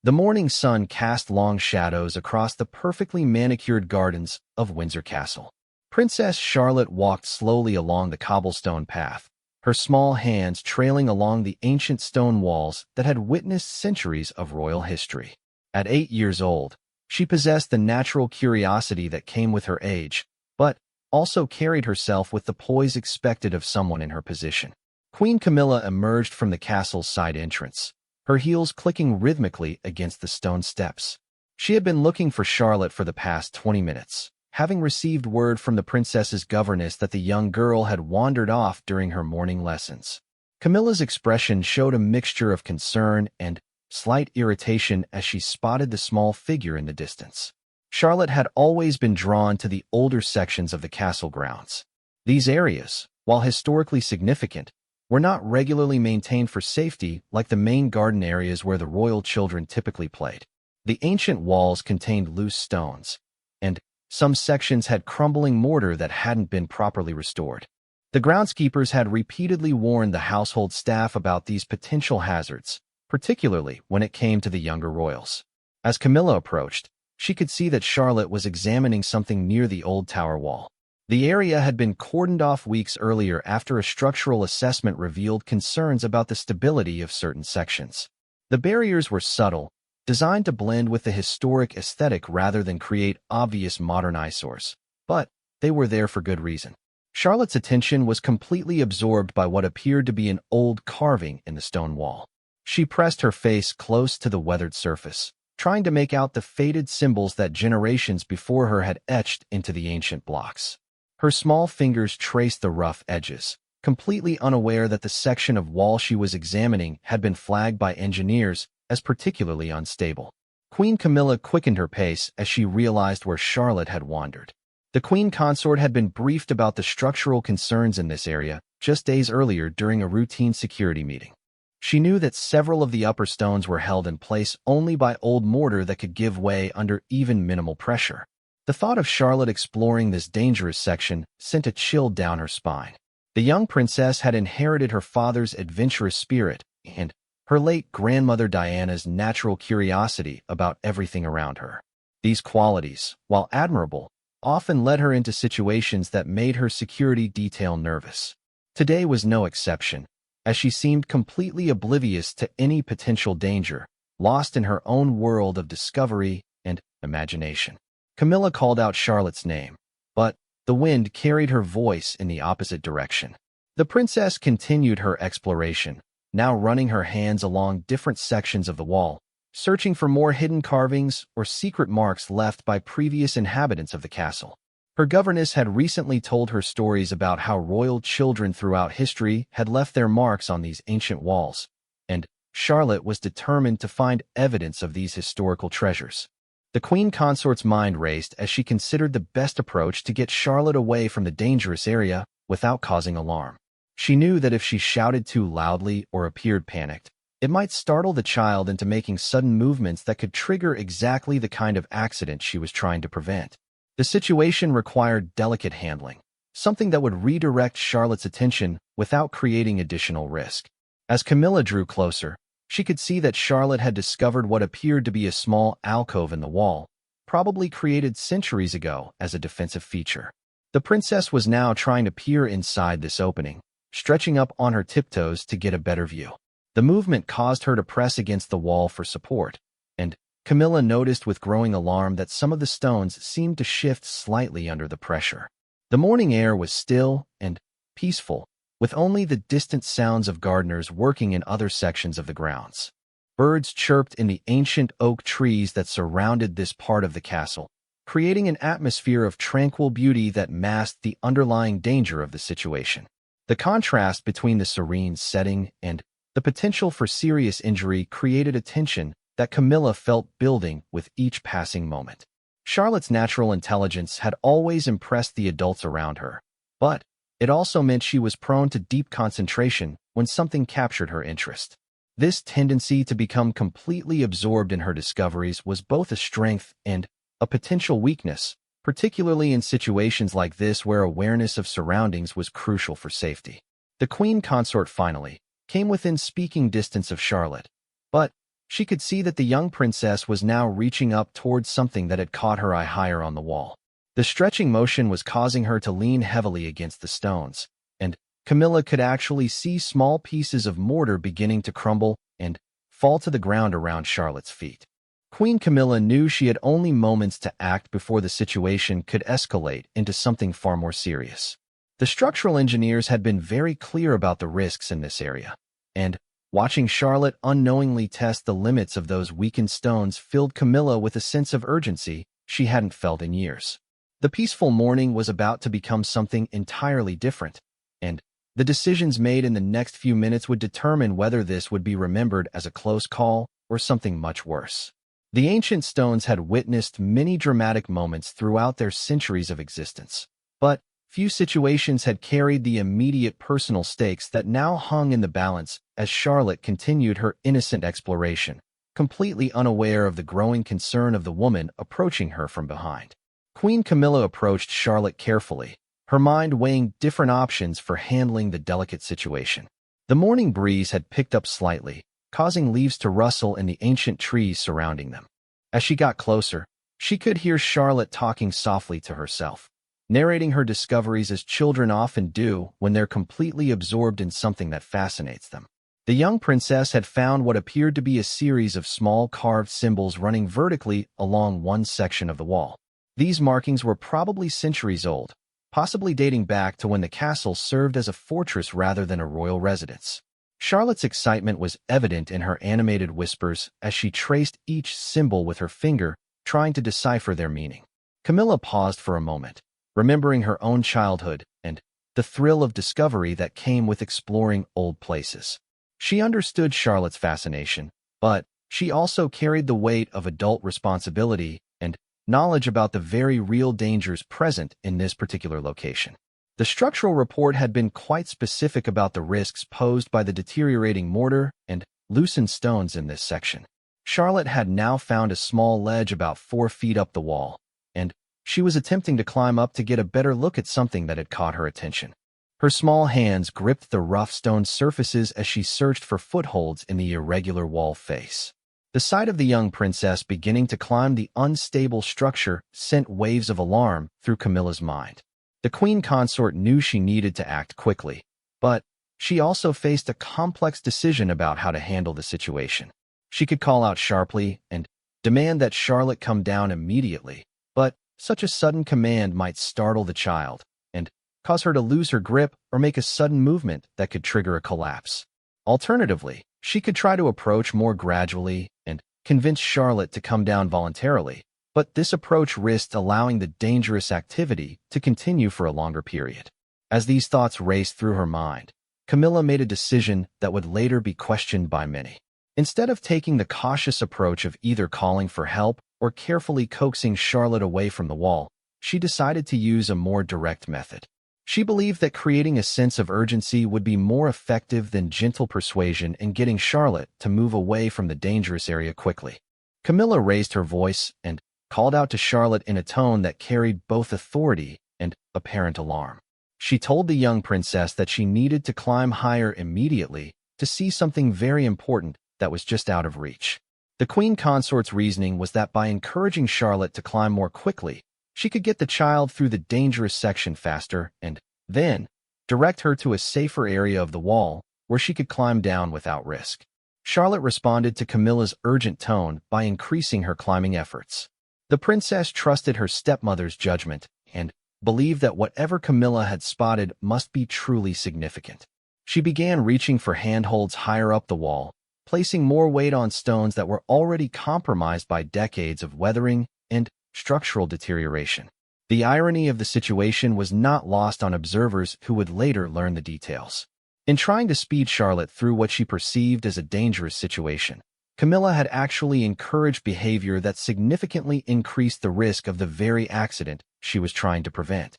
The morning sun cast long shadows across the perfectly manicured gardens of Windsor Castle. Princess Charlotte walked slowly along the cobblestone path, her small hands trailing along the ancient stone walls that had witnessed centuries of royal history. At 8 years old, she possessed the natural curiosity that came with her age, but also carried herself with the poise expected of someone in her position. Queen Camilla emerged from the castle's side entrance, her heels clicking rhythmically against the stone steps. She had been looking for Charlotte for the past 20 minutes, having received word from the princess's governess that the young girl had wandered off during her morning lessons. Camilla's expression showed a mixture of concern and slight irritation as she spotted the small figure in the distance. Charlotte had always been drawn to the older sections of the castle grounds. These areas, while historically significant, were not regularly maintained for safety like the main garden areas where the royal children typically played. The ancient walls contained loose stones, and some sections had crumbling mortar that hadn't been properly restored. The groundskeepers had repeatedly warned the household staff about these potential hazards, particularly when it came to the younger royals. As Camilla approached, she could see that Charlotte was examining something near the old tower wall. The area had been cordoned off weeks earlier after a structural assessment revealed concerns about the stability of certain sections. The barriers were subtle, designed to blend with the historic aesthetic rather than create obvious modern eyesores, but they were there for good reason. Charlotte's attention was completely absorbed by what appeared to be an old carving in the stone wall. She pressed her face close to the weathered surface, trying to make out the faded symbols that generations before her had etched into the ancient blocks. Her small fingers traced the rough edges, completely unaware that the section of wall she was examining had been flagged by engineers as particularly unstable. Queen Camilla quickened her pace as she realized where Charlotte had wandered. The queen consort had been briefed about the structural concerns in this area just days earlier during a routine security meeting. She knew that several of the upper stones were held in place only by old mortar that could give way under even minimal pressure. The thought of Charlotte exploring this dangerous section sent a chill down her spine. The young princess had inherited her father's adventurous spirit and her late grandmother Diana's natural curiosity about everything around her. These qualities, while admirable, often led her into situations that made her security detail nervous. Today was no exception, as she seemed completely oblivious to any potential danger, lost in her own world of discovery and imagination. Camilla called out Charlotte's name, but the wind carried her voice in the opposite direction. The princess continued her exploration, now running her hands along different sections of the wall, searching for more hidden carvings or secret marks left by previous inhabitants of the castle. Her governess had recently told her stories about how royal children throughout history had left their marks on these ancient walls, and Charlotte was determined to find evidence of these historical treasures. The queen consort's mind raced as she considered the best approach to get Charlotte away from the dangerous area without causing alarm. She knew that if she shouted too loudly or appeared panicked, it might startle the child into making sudden movements that could trigger exactly the kind of accident she was trying to prevent. The situation required delicate handling, something that would redirect Charlotte's attention without creating additional risk. As Camilla drew closer, she could see that Charlotte had discovered what appeared to be a small alcove in the wall, probably created centuries ago as a defensive feature. The princess was now trying to peer inside this opening, stretching up on her tiptoes to get a better view. The movement caused her to press against the wall for support, and Camilla noticed with growing alarm that some of the stones seemed to shift slightly under the pressure. The morning air was still and peaceful, with only the distant sounds of gardeners working in other sections of the grounds. Birds chirped in the ancient oak trees that surrounded this part of the castle, creating an atmosphere of tranquil beauty that masked the underlying danger of the situation. The contrast between the serene setting and the potential for serious injury created a tension that Camilla felt building with each passing moment. Charlotte's natural intelligence had always impressed the adults around her, but it also meant she was prone to deep concentration when something captured her interest. This tendency to become completely absorbed in her discoveries was both a strength and a potential weakness, particularly in situations like this where awareness of surroundings was crucial for safety. The queen consort finally came within speaking distance of Charlotte, but She could see that the young princess was now reaching up towards something that had caught her eye higher on the wall. The stretching motion was causing her to lean heavily against the stones, and Camilla could actually see small pieces of mortar beginning to crumble and fall to the ground around Charlotte's feet. Queen Camilla knew she had only moments to act before the situation could escalate into something far more serious. The structural engineers had been very clear about the risks in this area, and watching Charlotte unknowingly test the limits of those weakened stones filled Camilla with a sense of urgency she hadn't felt in years. The peaceful morning was about to become something entirely different, and the decisions made in the next few minutes would determine whether this would be remembered as a close call or something much worse. The ancient stones had witnessed many dramatic moments throughout their centuries of existence, but few situations had carried the immediate personal stakes that now hung in the balance as Charlotte continued her innocent exploration, completely unaware of the growing concern of the woman approaching her from behind. Queen Camilla approached Charlotte carefully, her mind weighing different options for handling the delicate situation. The morning breeze had picked up slightly, causing leaves to rustle in the ancient trees surrounding them. As she got closer, she could hear Charlotte talking softly to herself, narrating her discoveries as children often do when they're completely absorbed in something that fascinates them. The young princess had found what appeared to be a series of small carved symbols running vertically along one section of the wall. These markings were probably centuries old, possibly dating back to when the castle served as a fortress rather than a royal residence. Charlotte's excitement was evident in her animated whispers as she traced each symbol with her finger, trying to decipher their meaning. Camilla paused for a moment, remembering her own childhood and the thrill of discovery that came with exploring old places. She understood Charlotte's fascination, but she also carried the weight of adult responsibility and knowledge about the very real dangers present in this particular location. The structural report had been quite specific about the risks posed by the deteriorating mortar and loosened stones in this section. Charlotte had now found a small ledge about 4 feet up the wall, and she was attempting to climb up to get a better look at something that had caught her attention. Her small hands gripped the rough stone surfaces as she searched for footholds in the irregular wall face. The sight of the young princess beginning to climb the unstable structure sent waves of alarm through Camilla's mind. The queen consort knew she needed to act quickly, but she also faced a complex decision about how to handle the situation. She could call out sharply and demand that Charlotte come down immediately, but such a sudden command might startle the child and cause her to lose her grip or make a sudden movement that could trigger a collapse. Alternatively, she could try to approach more gradually and convince Charlotte to come down voluntarily, but this approach risked allowing the dangerous activity to continue for a longer period. As these thoughts raced through her mind, Camilla made a decision that would later be questioned by many. Instead of taking the cautious approach of either calling for help or carefully coaxing Charlotte away from the wall, she decided to use a more direct method. She believed that creating a sense of urgency would be more effective than gentle persuasion in getting Charlotte to move away from the dangerous area quickly. Camilla raised her voice and called out to Charlotte in a tone that carried both authority and apparent alarm. She told the young princess that she needed to climb higher immediately to see something very important that was just out of reach. The queen consort's reasoning was that by encouraging Charlotte to climb more quickly, she could get the child through the dangerous section faster and then direct her to a safer area of the wall where she could climb down without risk. Charlotte responded to Camilla's urgent tone by increasing her climbing efforts. The princess trusted her stepmother's judgment and believed that whatever Camilla had spotted must be truly significant. She began reaching for handholds higher up the wall, placing more weight on stones that were already compromised by decades of weathering and structural deterioration. The irony of the situation was not lost on observers who would later learn the details. In trying to speed Charlotte through what she perceived as a dangerous situation, Camilla had actually encouraged behavior that significantly increased the risk of the very accident she was trying to prevent.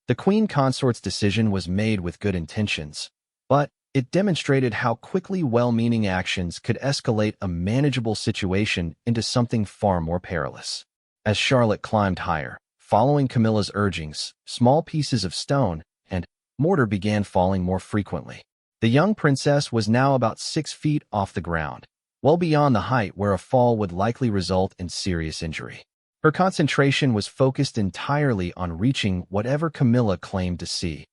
The queen consort's decision was made with good intentions, but it demonstrated how quickly well-meaning actions could escalate a manageable situation into something far more perilous. As Charlotte climbed higher, following Camilla's urgings, small pieces of stone and mortar began falling more frequently. The young princess was now about 6 feet off the ground, well beyond the height where a fall would likely result in serious injury. Her concentration was focused entirely on reaching whatever Camilla claimed to see,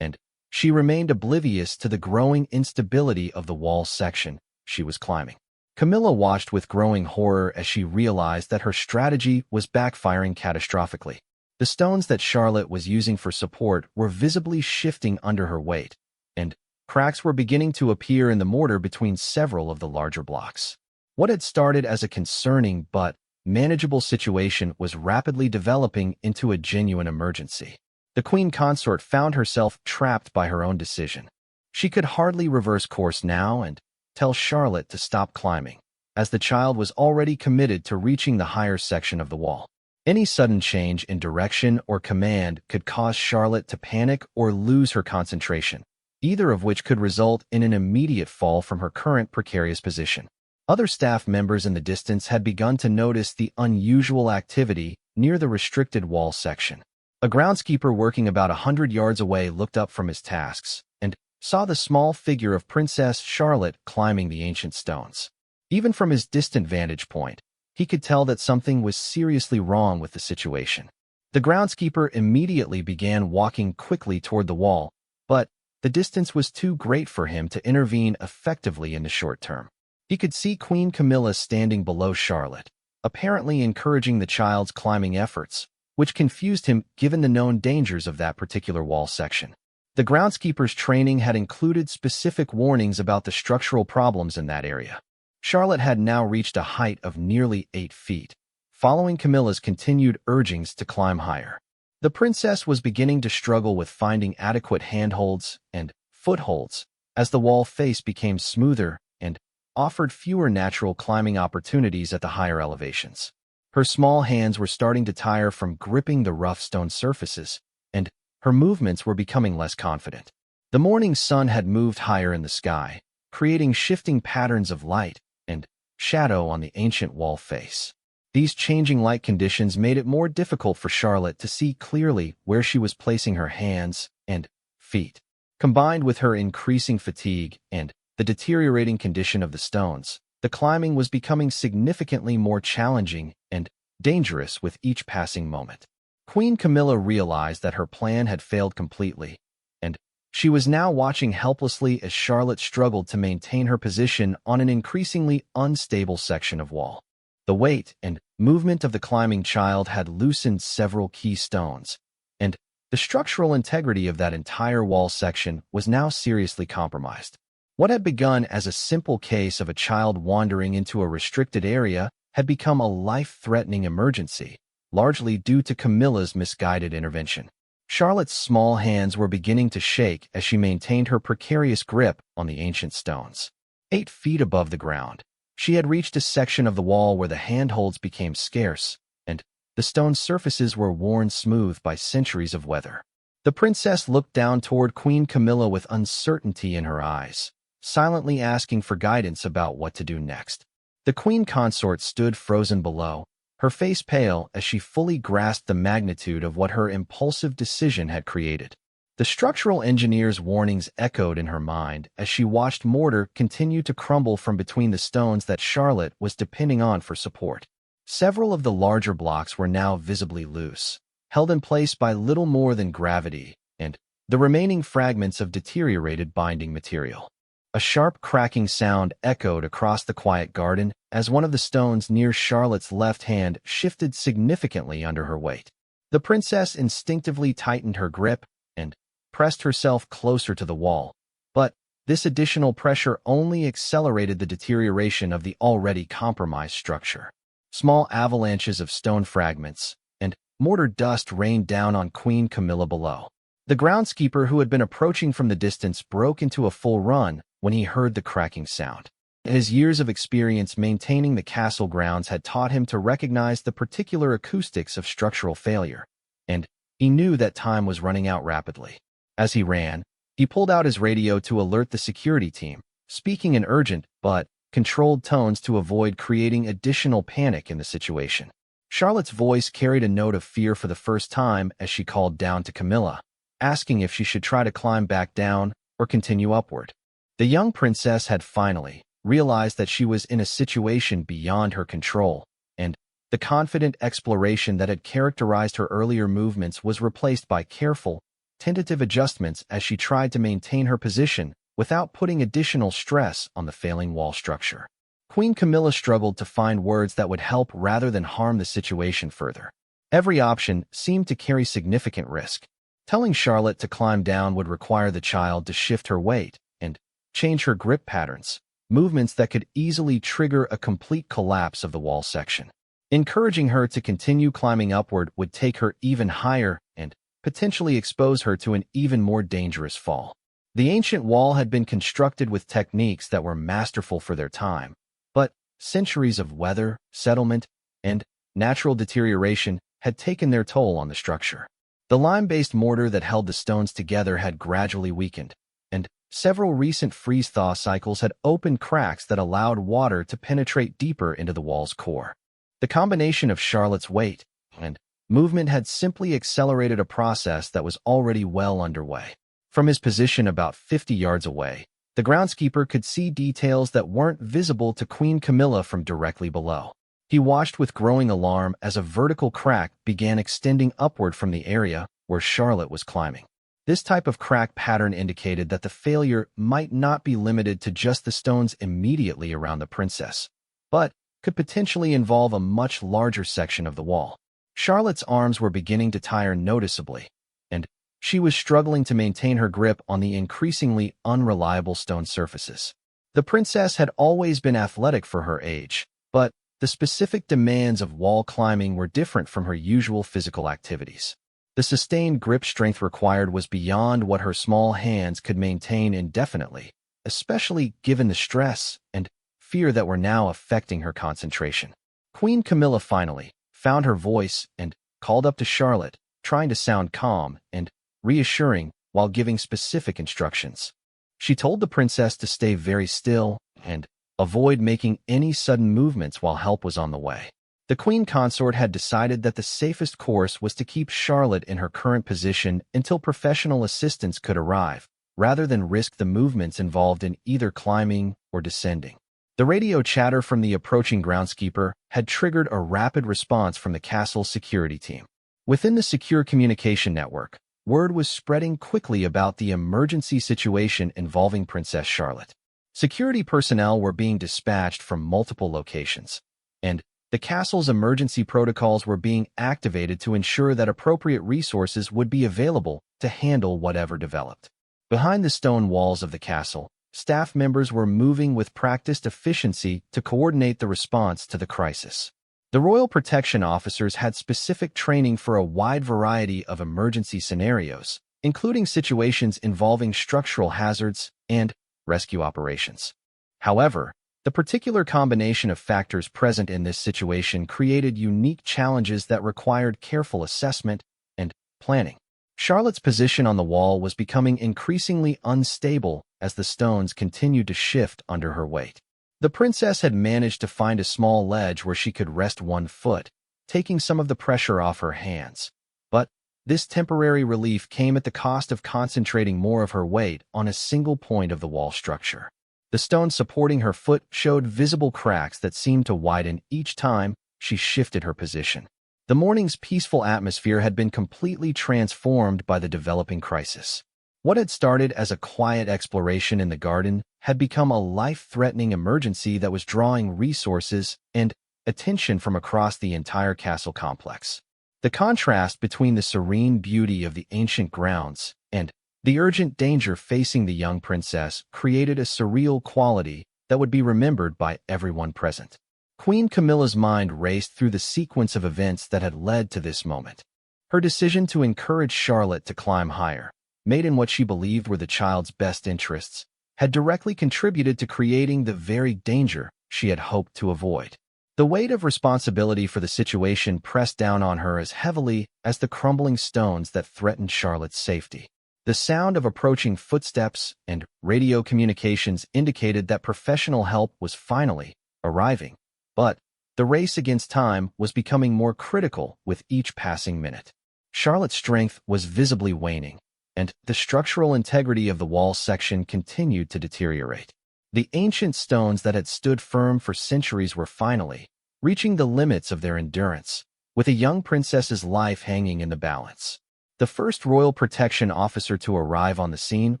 and she remained oblivious to the growing instability of the wall section she was climbing. Camilla watched with growing horror as she realized that her strategy was backfiring catastrophically. The stones that Charlotte was using for support were visibly shifting under her weight, and cracks were beginning to appear in the mortar between several of the larger blocks. What had started as a concerning but manageable situation was rapidly developing into a genuine emergency. The queen consort found herself trapped by her own decision. She could hardly reverse course now and tell Charlotte to stop climbing, as the child was already committed to reaching the higher section of the wall. Any sudden change in direction or command could cause Charlotte to panic or lose her concentration, either of which could result in an immediate fall from her current precarious position. Other staff members in the distance had begun to notice the unusual activity near the restricted wall section. A groundskeeper working about 100 yards away looked up from his tasks and saw the small figure of Princess Charlotte climbing the ancient stones. Even from his distant vantage point, he could tell that something was seriously wrong with the situation. The groundskeeper immediately began walking quickly toward the wall, but the distance was too great for him to intervene effectively in the short term. He could see Queen Camilla standing below Charlotte, apparently encouraging the child's climbing efforts, which confused him given the known dangers of that particular wall section. The groundskeeper's training had included specific warnings about the structural problems in that area. Charlotte had now reached a height of nearly 8 feet, following Camilla's continued urgings to climb higher. The princess was beginning to struggle with finding adequate handholds and footholds as the wall face became smoother and offered fewer natural climbing opportunities at the higher elevations. Her small hands were starting to tire from gripping the rough stone surfaces, and her movements were becoming less confident. The morning sun had moved higher in the sky, creating shifting patterns of light and shadow on the ancient wall face. These changing light conditions made it more difficult for Charlotte to see clearly where she was placing her hands and feet. Combined with her increasing fatigue and the deteriorating condition of the stones, the climbing was becoming significantly more challenging and dangerous with each passing moment. Queen Camilla realized that her plan had failed completely, and she was now watching helplessly as Charlotte struggled to maintain her position on an increasingly unstable section of wall. The weight and movement of the climbing child had loosened several key stones, and the structural integrity of that entire wall section was now seriously compromised. What had begun as a simple case of a child wandering into a restricted area had become a life-threatening emergency, largely due to Camilla's misguided intervention. Charlotte's small hands were beginning to shake as she maintained her precarious grip on the ancient stones. 8 feet above the ground, she had reached a section of the wall where the handholds became scarce, and the stone surfaces were worn smooth by centuries of weather. The princess looked down toward Queen Camilla with uncertainty in her eyes, silently asking for guidance about what to do next. The queen consort stood frozen below, her face pale as she fully grasped the magnitude of what her impulsive decision had created. The structural engineer's warnings echoed in her mind as she watched mortar continue to crumble from between the stones that Charlotte was depending on for support. Several of the larger blocks were now visibly loose, held in place by little more than gravity, and the remaining fragments of deteriorated binding material. A sharp cracking sound echoed across the quiet garden as one of the stones near Charlotte's left hand shifted significantly under her weight. The princess instinctively tightened her grip and pressed herself closer to the wall, but this additional pressure only accelerated the deterioration of the already compromised structure. Small avalanches of stone fragments and mortar dust rained down on Queen Camilla below. The groundskeeper who had been approaching from the distance broke into a full run when he heard the cracking sound. His years of experience maintaining the castle grounds had taught him to recognize the particular acoustics of structural failure, and he knew that time was running out rapidly. As he ran, he pulled out his radio to alert the security team, speaking in urgent but controlled tones to avoid creating additional panic in the situation. Charlotte's voice carried a note of fear for the first time as she called down to Camilla, asking if she should try to climb back down or continue upward. The young princess had finally, realized that she was in a situation beyond her control, and the confident exploration that had characterized her earlier movements was replaced by careful, tentative adjustments as she tried to maintain her position without putting additional stress on the failing wall structure. Queen Camilla struggled to find words that would help rather than harm the situation further. Every option seemed to carry significant risk. Telling Charlotte to climb down would require the child to shift her weight and change her grip patterns, movements that could easily trigger a complete collapse of the wall section. Encouraging her to continue climbing upward would take her even higher and potentially expose her to an even more dangerous fall. The ancient wall had been constructed with techniques that were masterful for their time, but centuries of weather, settlement, and natural deterioration had taken their toll on the structure. The lime-based mortar that held the stones together had gradually weakened, and several recent freeze-thaw cycles had opened cracks that allowed water to penetrate deeper into the wall's core. The combination of Charlotte's weight and movement had simply accelerated a process that was already well underway. From his position about 50 yards away, the groundskeeper could see details that weren't visible to Queen Camilla from directly below. He watched with growing alarm as a vertical crack began extending upward from the area where Charlotte was climbing. This type of crack pattern indicated that the failure might not be limited to just the stones immediately around the princess, but could potentially involve a much larger section of the wall. Charlotte's arms were beginning to tire noticeably, and she was struggling to maintain her grip on the increasingly unreliable stone surfaces. The princess had always been athletic for her age, but the specific demands of wall climbing were different from her usual physical activities. The sustained grip strength required was beyond what her small hands could maintain indefinitely, especially given the stress and fear that were now affecting her concentration. Queen Camilla finally found her voice and called up to Charlotte, trying to sound calm and reassuring while giving specific instructions. She told the princess to stay very still and avoid making any sudden movements while help was on the way. The queen consort had decided that the safest course was to keep Charlotte in her current position until professional assistance could arrive, rather than risk the movements involved in either climbing or descending. The radio chatter from the approaching groundskeeper had triggered a rapid response from the castle's security team. Within the secure communication network, word was spreading quickly about the emergency situation involving Princess Charlotte. Security personnel were being dispatched from multiple locations, and the castle's emergency protocols were being activated to ensure that appropriate resources would be available to handle whatever developed. Behind the stone walls of the castle, staff members were moving with practiced efficiency to coordinate the response to the crisis. The royal protection officers had specific training for a wide variety of emergency scenarios, including situations involving structural hazards and rescue operations. However, the particular combination of factors present in this situation created unique challenges that required careful assessment and planning. Charlotte's position on the wall was becoming increasingly unstable as the stones continued to shift under her weight. The princess had managed to find a small ledge where she could rest one foot, taking some of the pressure off her hands. But this temporary relief came at the cost of concentrating more of her weight on a single point of the wall structure. The stone supporting her foot showed visible cracks that seemed to widen each time she shifted her position. The morning's peaceful atmosphere had been completely transformed by the developing crisis. What had started as a quiet exploration in the garden had become a life-threatening emergency that was drawing resources and attention from across the entire castle complex. The contrast between the serene beauty of the ancient grounds and the urgent danger facing the young princess created a surreal quality that would be remembered by everyone present. Queen Camilla's mind raced through the sequence of events that had led to this moment. Her decision to encourage Charlotte to climb higher, made in what she believed were the child's best interests, had directly contributed to creating the very danger she had hoped to avoid. The weight of responsibility for the situation pressed down on her as heavily as the crumbling stones that threatened Charlotte's safety. The sound of approaching footsteps and radio communications indicated that professional help was finally arriving, but the race against time was becoming more critical with each passing minute. Charlotte's strength was visibly waning, and the structural integrity of the wall section continued to deteriorate. The ancient stones that had stood firm for centuries were finally reaching the limits of their endurance, with a young princess's life hanging in the balance. The first royal protection officer to arrive on the scene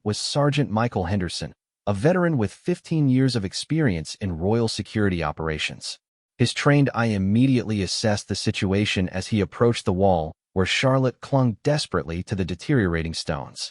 was Sergeant Michael Henderson, a veteran with 15 years of experience in royal security operations. His trained eye immediately assessed the situation as he approached the wall where Charlotte clung desperately to the deteriorating stones.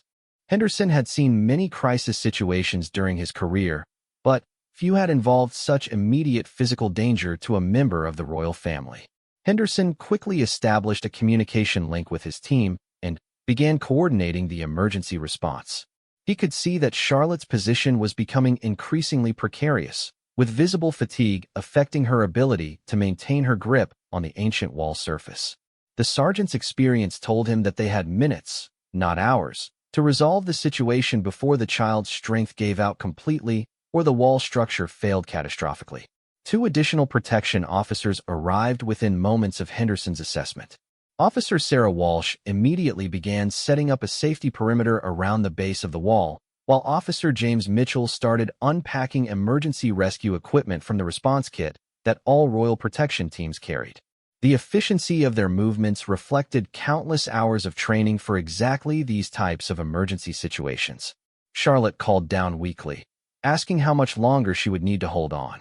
Henderson had seen many crisis situations during his career, but few had involved such immediate physical danger to a member of the royal family. Henderson quickly established a communication link with his team and began coordinating the emergency response. He could see that Charlotte's position was becoming increasingly precarious, with visible fatigue affecting her ability to maintain her grip on the ancient wall surface. The sergeant's experience told him that they had minutes, not hours, to resolve the situation before the child's strength gave out completely or the wall structure failed catastrophically. 2 additional protection officers arrived within moments of Henderson's assessment. Officer Sarah Walsh immediately began setting up a safety perimeter around the base of the wall, while Officer James Mitchell started unpacking emergency rescue equipment from the response kit that all Royal Protection teams carried. The efficiency of their movements reflected countless hours of training for exactly these types of emergency situations. Charlotte called down weakly, asking how much longer she would need to hold on.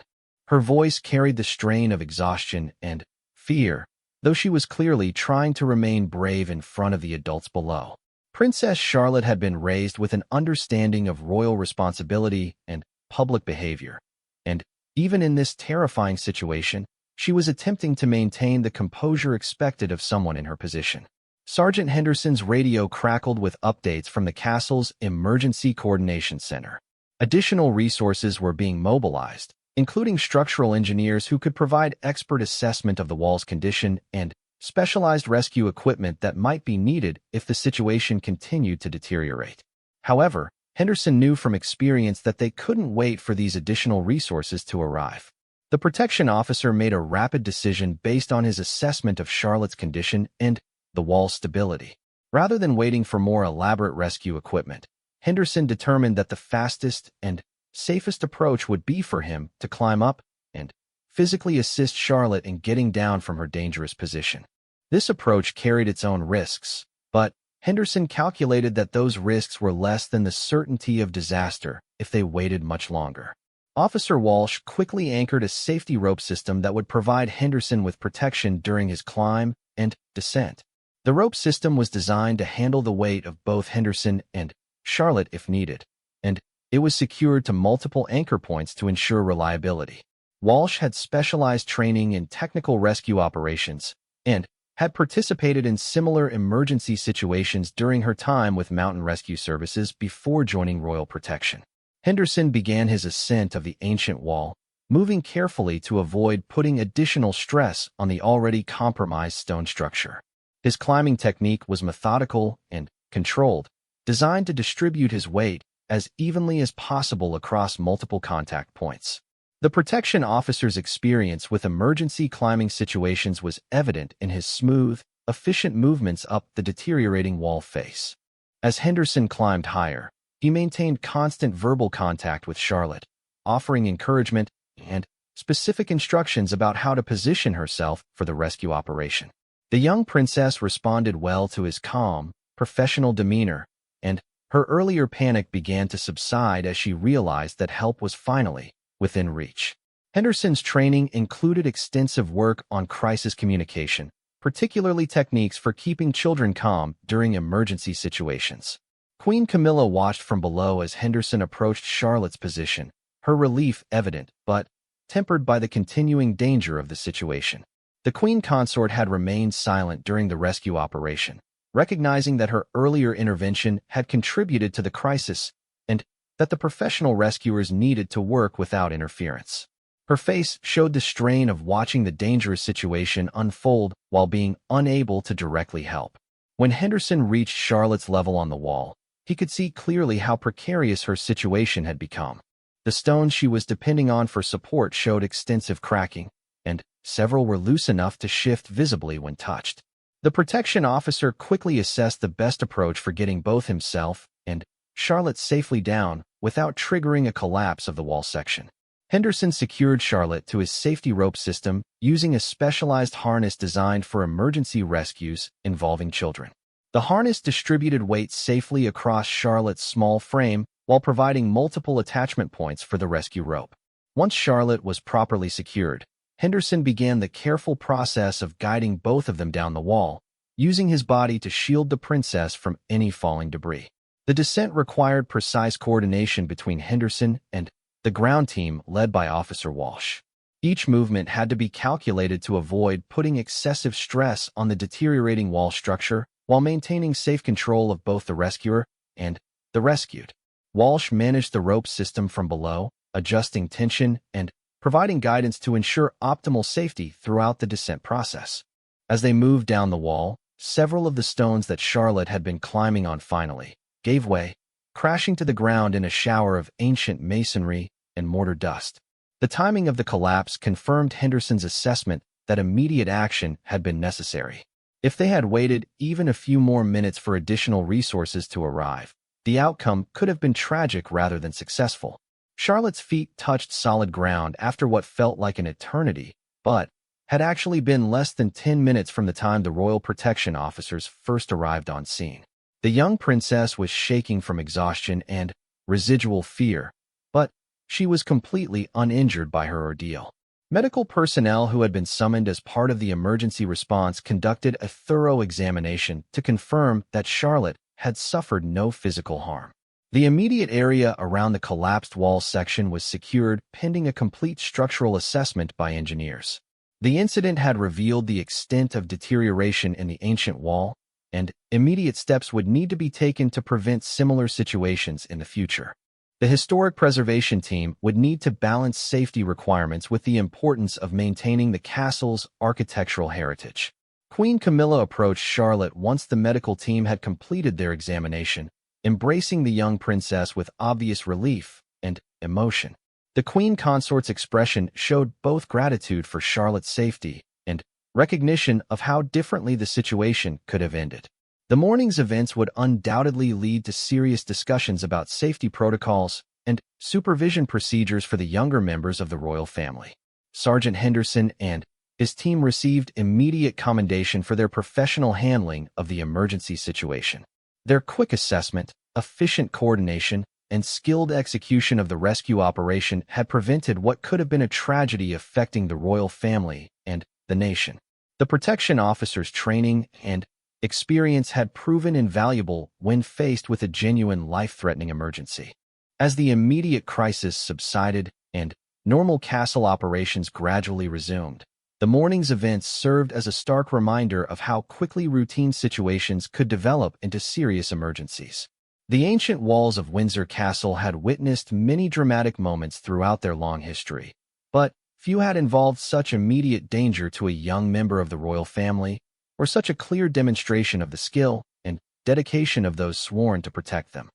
Her voice carried the strain of exhaustion and fear, though she was clearly trying to remain brave in front of the adults below. Princess Charlotte had been raised with an understanding of royal responsibility and public behavior, and even in this terrifying situation, she was attempting to maintain the composure expected of someone in her position. Sergeant Henderson's radio crackled with updates from the castle's Emergency Coordination Center. Additional resources were being mobilized, including structural engineers who could provide expert assessment of the wall's condition and specialized rescue equipment that might be needed if the situation continued to deteriorate. However, Henderson knew from experience that they couldn't wait for these additional resources to arrive. The protection officer made a rapid decision based on his assessment of Charlotte's condition and the wall's stability. Rather than waiting for more elaborate rescue equipment, Henderson determined that the fastest and safest approach would be for him to climb up and physically assist Charlotte in getting down from her dangerous position. This approach carried its own risks, but Henderson calculated that those risks were less than the certainty of disaster if they waited much longer. Officer Walsh quickly anchored a safety rope system that would provide Henderson with protection during his climb and descent. The rope system was designed to handle the weight of both Henderson and Charlotte if needed, and it was secured to multiple anchor points to ensure reliability. Walsh had specialized training in technical rescue operations and had participated in similar emergency situations during her time with mountain rescue services before joining Royal Protection. Henderson began his ascent of the ancient wall, moving carefully to avoid putting additional stress on the already compromised stone structure. His climbing technique was methodical and controlled, designed to distribute his weight as evenly as possible across multiple contact points. The protection officer's experience with emergency climbing situations was evident in his smooth, efficient movements up the deteriorating wall face. As Henderson climbed higher, he maintained constant verbal contact with Charlotte, offering encouragement and specific instructions about how to position herself for the rescue operation. The young princess responded well to his calm, professional demeanor, and her earlier panic began to subside as she realized that help was finally within reach. Henderson's training included extensive work on crisis communication, particularly techniques for keeping children calm during emergency situations. Queen Camilla watched from below as Henderson approached Charlotte's position, her relief evident but tempered by the continuing danger of the situation. The Queen Consort had remained silent during the rescue operation, recognizing that her earlier intervention had contributed to the crisis and that the professional rescuers needed to work without interference. Her face showed the strain of watching the dangerous situation unfold while being unable to directly help. When Henderson reached Charlotte's level on the wall, he could see clearly how precarious her situation had become. The stones she was depending on for support showed extensive cracking, and several were loose enough to shift visibly when touched. The protection officer quickly assessed the best approach for getting both himself and Charlotte safely down without triggering a collapse of the wall section. Henderson secured Charlotte to his safety rope system using a specialized harness designed for emergency rescues involving children. The harness distributed weight safely across Charlotte's small frame while providing multiple attachment points for the rescue rope. Once Charlotte was properly secured, Henderson began the careful process of guiding both of them down the wall, using his body to shield the princess from any falling debris. The descent required precise coordination between Henderson and the ground team led by Officer Walsh. Each movement had to be calculated to avoid putting excessive stress on the deteriorating wall structure while maintaining safe control of both the rescuer and the rescued. Walsh managed the rope system from below, adjusting tension and providing guidance to ensure optimal safety throughout the descent process. As they moved down the wall, several of the stones that Charlotte had been climbing on finally gave way, crashing to the ground in a shower of ancient masonry and mortar dust. The timing of the collapse confirmed Henderson's assessment that immediate action had been necessary. If they had waited even a few more minutes for additional resources to arrive, the outcome could have been tragic rather than successful. Charlotte's feet touched solid ground after what felt like an eternity, but had actually been less than 10 minutes from the time the Royal Protection officers first arrived on scene. The young princess was shaking from exhaustion and residual fear, but she was completely uninjured by her ordeal. Medical personnel who had been summoned as part of the emergency response conducted a thorough examination to confirm that Charlotte had suffered no physical harm. The immediate area around the collapsed wall section was secured pending a complete structural assessment by engineers. The incident had revealed the extent of deterioration in the ancient wall, and immediate steps would need to be taken to prevent similar situations in the future. The historic preservation team would need to balance safety requirements with the importance of maintaining the castle's architectural heritage. Queen Camilla approached Charlotte once the medical team had completed their examination, embracing the young princess with obvious relief and emotion. The queen consort's expression showed both gratitude for Charlotte's safety and recognition of how differently the situation could have ended. The morning's events would undoubtedly lead to serious discussions about safety protocols and supervision procedures for the younger members of the royal family. Sergeant Henderson and his team received immediate commendation for their professional handling of the emergency situation. Their quick assessment, efficient coordination, and skilled execution of the rescue operation had prevented what could have been a tragedy affecting the royal family and the nation. The protection officers' training and experience had proven invaluable when faced with a genuine life-threatening emergency. As the immediate crisis subsided and normal castle operations gradually resumed, the morning's events served as a stark reminder of how quickly routine situations could develop into serious emergencies. The ancient walls of Windsor Castle had witnessed many dramatic moments throughout their long history, but few had involved such immediate danger to a young member of the royal family, or such a clear demonstration of the skill and dedication of those sworn to protect them.